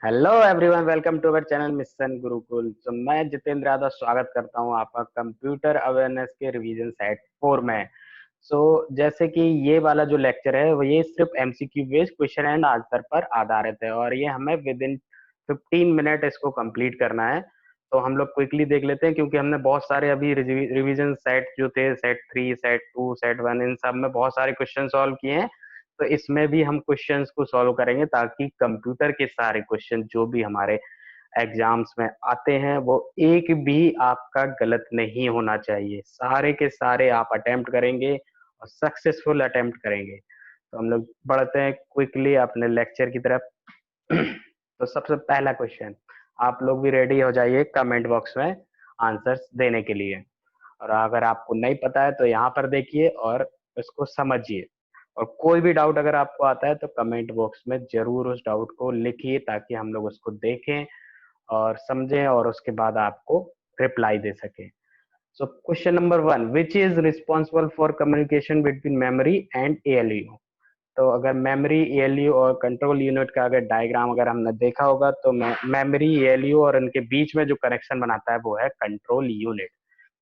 Hello everyone, welcome to our channel mission Gurukul. तो मैं जितेंद्र यादव स्वागत करता हूं आपका कंप्यूटर अवेयरनेस के रिवीजन सेट 4 में। जैसे कि ये वाला जो लेक्चर है वो ये सिर्फ MCQ based question and answer पर आधारित है और ये हमें विद इन 15 मिनट इसको कंप्लीट करना है। तो हम लोग क्विकली देख लेते हैं क्योंकि हमने बहुत सारे अभी रिवीजन सेट जो थे, सेट 3, सेट 2, सेट 1, इन सब में बहुत सारे क्वेश्चन सॉल्व किए हैं। तो इसमें भी हम क्वेश्चंस को सॉल्व करेंगे ताकि कंप्यूटर के सारे क्वेश्चन जो भी हमारे एग्जाम्स में आते हैं वो एक भी आपका गलत नहीं होना चाहिए। सारे के सारे आप अटेम्प्ट करेंगे और सक्सेसफुल अटेम्प्ट करेंगे। तो हम लोग बढ़ते हैं क्विकली अपने लेक्चर की तरफ। तो सबसे पहला क्वेश्चन, आप लोग भी रेडी हो जाइए कमेंट बॉक्स में आंसर्स देने के लिए। और अगर आपको नहीं पता है तो यहाँ पर देखिए और इसको समझिए। और कोई भी डाउट अगर आपको आता है तो कमेंट बॉक्स में जरूर उस डाउट को लिखिए ताकि हम लोग उसको देखें और समझें और उसके बाद आपको रिप्लाई दे सकें। So question number 1, which is responsible for communication between memory and ALU. तो अगर मेमोरी, एएलयू और कंट्रोल यूनिट का अगर डायग्राम अगर हमने देखा होगा तो मेमोरी, एएलयू और इनके बीच में जो कनेक्शन बनाता है वो है कंट्रोल यूनिट।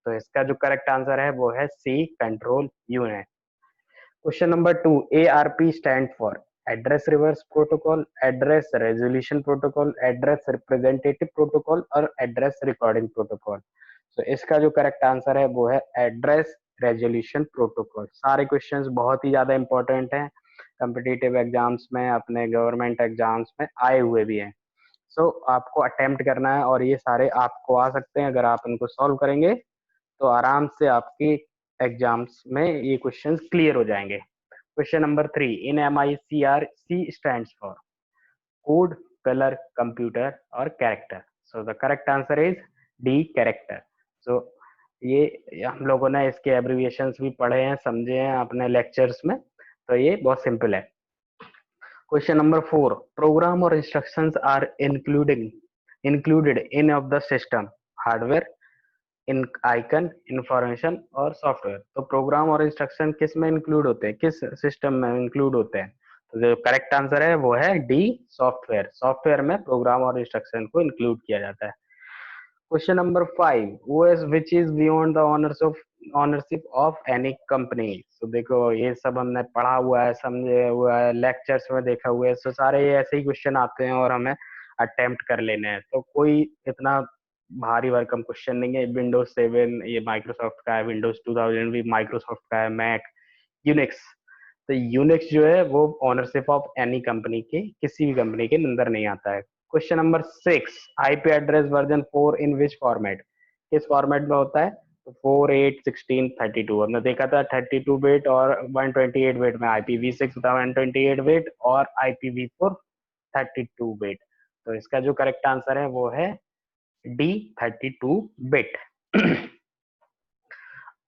तो इसका जो करेक्ट आंसर है वो है C, control unit. Question number 2, ARP stand for address reverse protocol, address resolution protocol, address representative protocol और एड्रेस रिकॉर्डिंग प्रोटोकॉल। तो इसका जो करेक्ट आंसर है वो है एड्रेस रेजोल्यूशन प्रोटोकॉल। सारे क्वेश्चंस बहुत ही ज्यादा इंपॉर्टेंट हैं, कॉम्पिटिटिव एग्जाम्स में, अपने गवर्नमेंट एग्जाम्स में आए हुए भी हैं। आपको अटेम्प्ट करना है और ये सारे आपको आ सकते हैं। अगर आप इनको सॉल्व करेंगे तो आराम से आपकी एग्जाम्स में ये क्वेश्चंस क्लियर हो जाएंगे। Question number 3, in MICR C stands for code, colour, computer और character. So the correct answer is D, character. सो ये हम लोगों ने इसके एब्रिविएशंस भी पढ़े हैं, समझे हैं अपने लेक्चर्स में, तो ये बहुत सिंपल है। क्वेश्चन नंबर 4, प्रोग्राम और instructions are included in of the system hardware, in icon, information और सॉफ्टवेयर। तो प्रोग्राम और इंस्ट्रक्शन किस में इंक्लूड होते हैं, किस सिस्टम में इंक्लूड होते हैं? तो जो करेक्ट आंसर है वो है डी, सॉफ्टवेयर। सॉफ्टवेयर में प्रोग्राम और इंस्ट्रक्शन को इंक्लूड किया जाता है। Question number 5, OS which is beyond the ownership of any company. तो देखो ये सब हमने पढ़ा हुआ है, समझे हुआ है, लेक्चर्स में देखा हुआ है। तो सारे ये ऐसे ही क्वेश्चन आते हैं और हमें अटेम्प्ट कर लेने हैं। तो कोई इतना भारी भरकम क्वेश्चन नहीं है। विंडोज 7 ये माइक्रोसॉफ्ट का है, विंडोज 2000 भी माइक्रोसॉफ्ट का है, मैक, यूनिक्स। तो यूनिक्स जो है वो ऑनरशिप ऑफ एनी कंपनी के, किसी भी कंपनी के अंदर नहीं आता है। Question number 6, IP address version 4 इन विच फॉर्मेट, किस फॉर्मेट में होता है? तो 4, 8, 16, 32। हमने देखा था 32 बिट और 128 बिट में IPv6 था 128 बिट और IPv4 32 बिट। तो इसका जो करेक्ट आंसर है वो है डी, 32 बिट।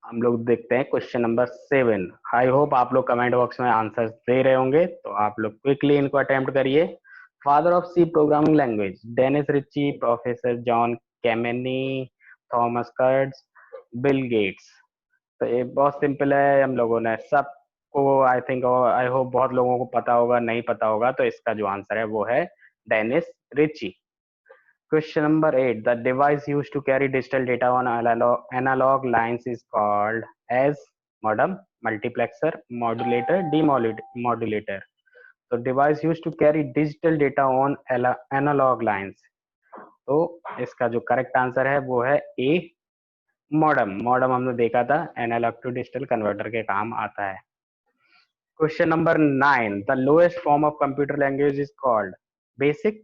हम लोग देखते हैं क्वेश्चन नंबर 7। आई होप आप लोग कमेंट बॉक्स में आंसर दे रहे होंगे, तो आप लोग क्विकली इनको अटेम्प्ट करिए। Father of C programming language, Dennis Ritchie, professor John Kemeny, Thomas Kurtz, Bill Gates. तो ये बहुत सिंपल है, हम लोगों ने सबको आई थिंक, आई होप बहुत लोगों को पता होगा, नहीं पता होगा तो इसका जो आंसर है वो है Dennis Ritchie. Question number 8. The device used to carry digital data on analog lines is called as modem, multiplexer, modulator, demodulator. So device used to carry digital data on analog lines. तो इसका जो correct answer है वो है ए, modem. Modem हमने देखा था analogue to digital converter के काम आता है। Question number 9, the lowest form of computer language is called basic,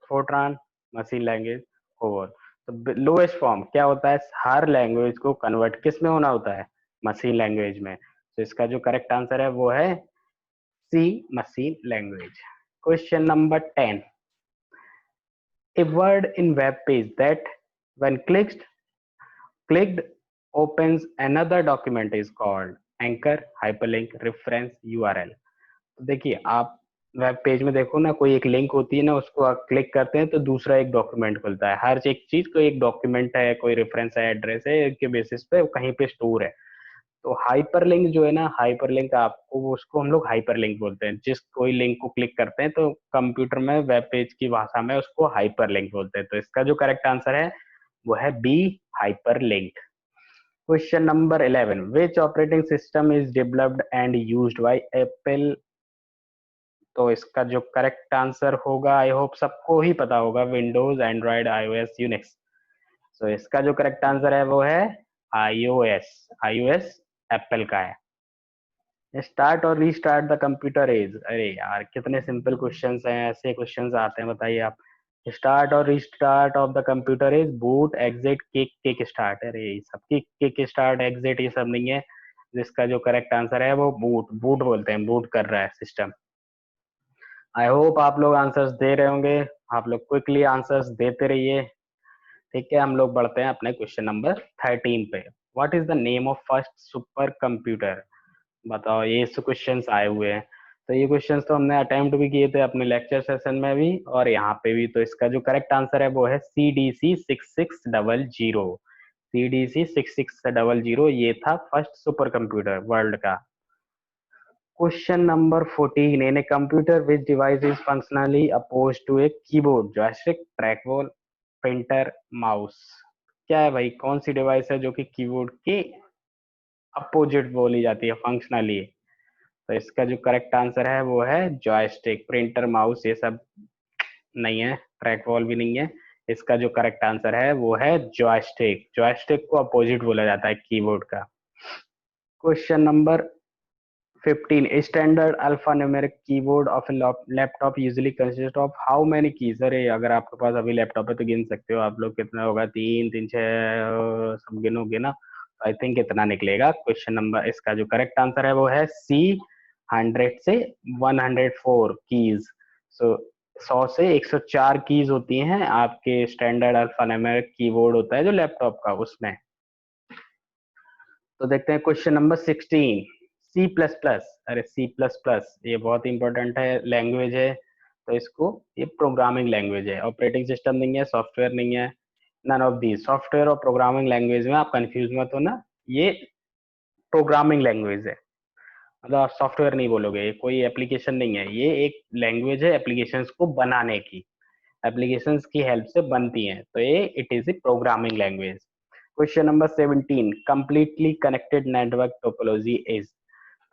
Fortran, machine language, over. तो लोएस्ट फॉर्म क्या होता है? हर लैंग्वेज को कन्वर्ट किस में होना होता है? मशीन लैंग्वेज में। तो इसका जो करेक्ट आंसर है वो है C, machine language. Question number 10, a word in web page that when clicked opens another document is called anchor, hyperlink, reference, URL। तो देखिए आप वेब पेज में देखो ना, कोई एक लिंक होती है ना, उसको आप क्लिक करते हैं तो दूसरा एक डॉक्यूमेंट खुलता है। हर एक चीज को एक डॉक्यूमेंट है, कोई रेफरेंस है, एड्रेस है, के बेसिस पे कहीं पे स्टोर है। तो हाइपरलिंक जो है ना, हाइपरलिंक आपको उसको हम लोग हाइपरलिंक बोलते हैं। जिस कोई लिंक को क्लिक करते हैं तो कंप्यूटर में वेब पेज की भाषा में उसको हाइपरलिंक बोलते हैं। तो इसका जो करेक्ट आंसर है वो है B, hyperlink. Question number 11, which operating system is developed and used by Apple. तो इसका जो करेक्ट आंसर होगा, आई होप सबको ही पता होगा, विंडोज, एंड्रॉइड, आईओएस, यूनिक्स। तो इसका जो करेक्ट आंसर है वो है आईओएस। आईओएस एप्पल का है। स्टार्ट और रीस्टार्ट द कंप्यूटर इज, अरे यार कितने सिंपल क्वेश्चंस हैं, ऐसे क्वेश्चंस आते हैं, बताइए आप। स्टार्ट और restart of the computer is boot, exit, kick, kick start. अरे ये सब किक स्टार्ट, एग्जिट ये सब नहीं है। जिसका जो करेक्ट आंसर है वो बूट, बूट बोलते हैं, बूट कर रहा है सिस्टम। आई होप आप लोग आंसर्स दे रहे होंगे। आप लोग क्विकली आंसर्स देते रहिए। ठीक है, हम लोग बढ़ते हैं अपने क्वेश्चन नंबर 13 पे। What is the name of first super computer. बताओ, ये क्वेश्चंस आए हुए हैं। तो ये क्वेश्चंस तो हमने अटेम्प्ट भी किए थे अपने लेक्चर सेशन में भी और यहाँ पे भी। तो इसका जो करेक्ट आंसर है वो है CDC 6600। CDC 6600 ये था फर्स्ट सुपर कंप्यूटर वर्ल्ड का। Question number 14, in a computer which device is functionally oppose to a keyboard, joystick, trackball, printer, mouse. क्या है भाई, कौन सी डिवाइस है जो कि कीबोर्ड के अपोजिट बोली जाती है फंक्शनली। तो इसका जो करेक्ट आंसर है वो है जॉयस्टिक। प्रिंटर, माउस ये सब नहीं है, ट्रैक बॉल भी नहीं है। इसका जो करेक्ट आंसर है वो है जॉयस्टिक। जॉयस्टिक को अपोजिट बोला जाता है कीबोर्ड का। Question number 15, standard alphanumeric keyboard of laptop usually consist of how many keys. अरे अगर आपके पास अभी लैपटॉप है तो गिन सकते हो आप लोग, कितना होगा, 3 3 6, सब गिनोगे ना, आई थिंक इतना निकलेगा। क्वेश्चन नंबर, इसका जो करेक्ट आंसर है वो है सी, 100 से 104 कीज। सो 100 से 104 कीज होती हैं आपके स्टैंडर्ड अल्फान्यूमेरिक कीबोर्ड होता है जो लैपटॉप का, उसमें। तो देखते हैं question number 16, C plus plus. अरे सी प्लस प्लस ये बहुत इंपॉर्टेंट है, लैंग्वेज है। तो इसको, ये प्रोग्रामिंग लैंग्वेज है, ऑपरेटिंग सिस्टम नहीं है, सॉफ्टवेयर नहीं है। नन ऑफ दी, सॉफ्टवेयर और प्रोग्रामिंग लैंग्वेज में आप कंफ्यूज मत होना, ये प्रोग्रामिंग लैंग्वेज है। मतलब आप सॉफ्टवेयर नहीं बोलोगे, ये कोई एप्लीकेशन नहीं है, ये एक लैंग्वेज है एप्लीकेशंस को बनाने की, एप्लीकेशंस की हेल्प से बनती हैं। तो ये it is a programming language. Question number 17, completely connected network topology is.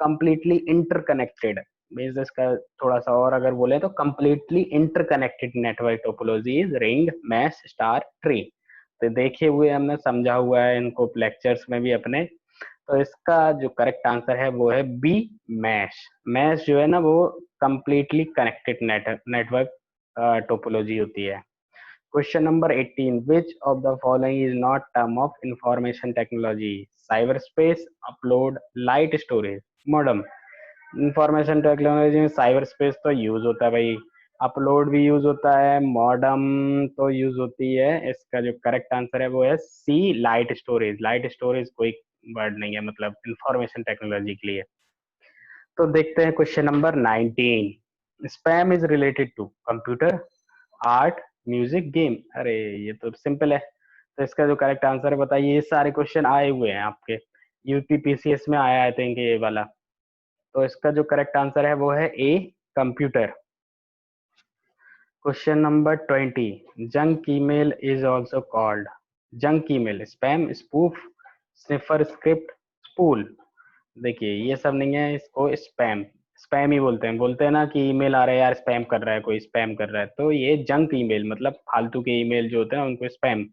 Completely interconnected means, इसका थोड़ा सा और अगर बोले तो completely interconnected network topology is ring, mesh, star, tree. तो देखे हुए हमने, समझा हुआ है इनको लेक्चर्स में भी अपने। तो इसका जो करेक्ट आंसर है वो है बी, मैश। मैश जो है ना वो कंप्लीटली कनेक्टेड नेटवर्क टोपोलॉजी होती है। Question number 18, which of the following is not term of information technology. Cyber space, upload, light storage, modem. Information technology में साइबर स्पेस तो यूज होता है भाई, अपलोड भी यूज होता है, मॉडम तो यूज होती है। इसका जो करेक्ट आंसर है वो है सी, लाइट स्टोरेज। लाइट स्टोरेज कोई वर्ड नहीं है, मतलब इंफॉर्मेशन टेक्नोलॉजी के लिए। तो देखते हैं question number 19, spam is related to computer, art, music, game. अरे ये तो सिंपल है। तो इसका जो करेक्ट आंसर है बताइए, ये सारे क्वेश्चन आए हुए हैं आपके यूपीपीसीएस में आया है, थिंक ये वाला। तो इसका जो करेक्ट आंसर है वो है A, computer. Question number 20, junk email is also called. Junk email, spam, spoof, sniffer, script, spool. देखिए ये सब नहीं है, इसको स्पैम, स्पैम ही बोलते हैं ना कि ईमेल आ रहा है यार, स्पैम कर रहा है, कोई स्पैम कर रहा है। तो ये जंक ईमेल मतलब फालतू के ईमेल जो होते हैं उनको स्पैम,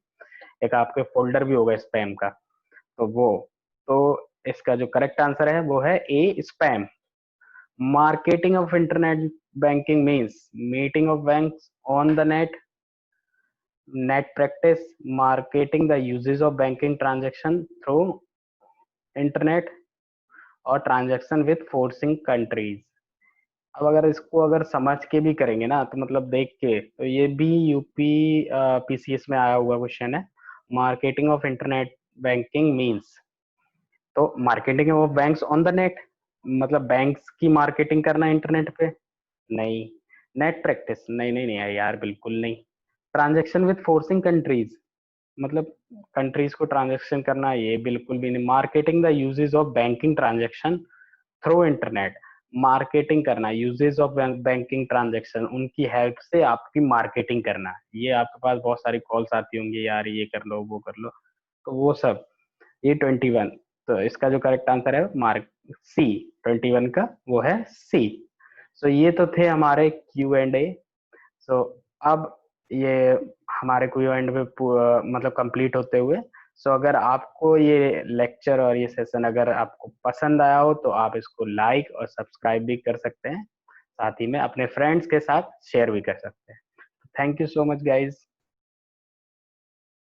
एक आपके फोल्डर भी होगा स्पैम का, तो वो। तो इसका जो करेक्ट आंसर है वो है ए, spam. Marketing of internet banking means meeting of banks on the net, net practice, marketing the uses of banking transaction through internet, और ट्रांजेक्शन विथ फोर्सिंग कंट्रीज। अब अगर इसको अगर समझ के भी करेंगे ना, तो मतलब देख के, तो ये भी यूपी पीसीएस में आया हुआ क्वेश्चन है। Marketing of internet banking means, तो marketing of banks on the net, मतलब बैंक्स की मार्केटिंग करना इंटरनेट पे, नहीं। नेट प्रैक्टिस, नहीं नहीं नहीं यार, बिल्कुल नहीं। ट्रांजेक्शन विथ फोर्सिंग कंट्रीज, मतलब कंट्रीज को ट्रांजेक्शन करना, ये बिल्कुल भी नहीं। Marketing the usages of banking transaction through internet, marketing करना, यूजेज ऑफ बैंकिंग ट्रांजेक्शन, उनकी हेल्प से आपकी मार्केटिंग करना। ये आपके पास बहुत सारी कॉल्स आती होंगी, यार ये कर लो वो कर लो, तो वो सब, ये 21। तो इसका जो करेक्ट आंसर है मार्क सी, 21 का वो है सी। सो ये तो थे हमारे Q&A। सो अब ये हमारे Q&A पे मतलब कंप्लीट होते हुए, सो अगर आपको ये लेक्चर और ये सेशन अगर आपको पसंद आया हो तो आप इसको लाइक और सब्सक्राइब भी कर सकते हैं, साथ ही में अपने फ्रेंड्स के साथ शेयर भी कर सकते हैं। Thank you so much guys.